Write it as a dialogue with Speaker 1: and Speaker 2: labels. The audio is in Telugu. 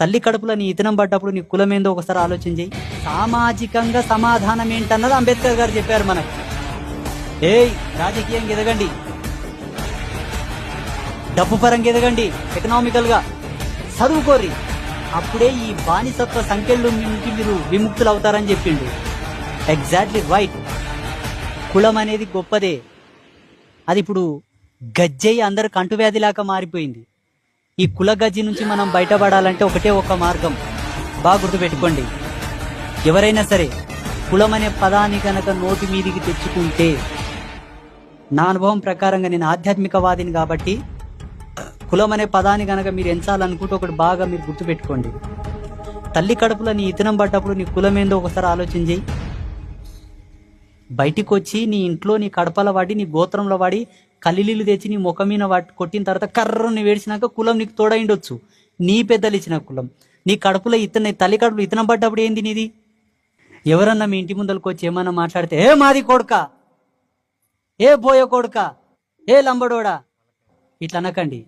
Speaker 1: తల్లి కడుపులో నీ ఇతనం పడ్డప్పుడు నీ కులం ఏందో ఒకసారి ఆలోచన చేయి. సామాజికంగా సమాధానం ఏంటన్నది అంబేద్కర్ గారు చెప్పారు మనకు. రాజకీయంగా ఎదగండి, డబ్బు పరంగా ఎదగండి, ఎకనామికల్ గా చదువుకోరి, అప్పుడే ఈ బానిసత్వ సంఖ్యలు నుంచి మీరు విముక్తులు అవుతారని చెప్పిండు. Exactly right. కులం అనేది గొప్పదే, అది ఇప్పుడు గజ్జయి అందరికి అంటువ్యాధిలాగా మారిపోయింది. ఈ కుల గజ్జి నుంచి మనం బయటపడాలంటే ఒకటే ఒక మార్గం, బాగా గుర్తుపెట్టుకోండి. ఎవరైనా సరే కులం అనే పదాన్ని కనుక నోటి మీదికి తెచ్చుకుంటే, నా అనుభవం ప్రకారంగా, నేను ఆధ్యాత్మికవాదిని కాబట్టి, కులం అనే పదాన్ని కనుక మీరు ఎంచాలనుకుంటే ఒకటి బాగా మీరు గుర్తుపెట్టుకోండి. తల్లి కడుపులో నీ ఇతనం పడ్డప్పుడు నీ కులం ఏందో ఒకసారి ఆలోచన చేయి. బయటికి వచ్చి నీ ఇంట్లో నీ కడపల వాడి, నీ గోత్రంలో వాడి కల్లీలు తెచ్చి నీ ముఖం మీద వాటి కొట్టిన తర్వాత కర్రని వేడిచినాక కులం నీకు తోడైండొచ్చు. నీ పెద్దలు ఇచ్చిన కులం. నీ కడుపులో తల్లి కడుపులో ఇతనం పడ్డప్పుడు ఏంది నీది? ఎవరన్నా మీ ఇంటి ముందరికి వచ్చి ఏమన్నా మాట్లాడితే, ఏ మాది కొడుక, ఏ బోయ కొడుక, ఏ లంబడోడా, ఇట్లా అనకండి.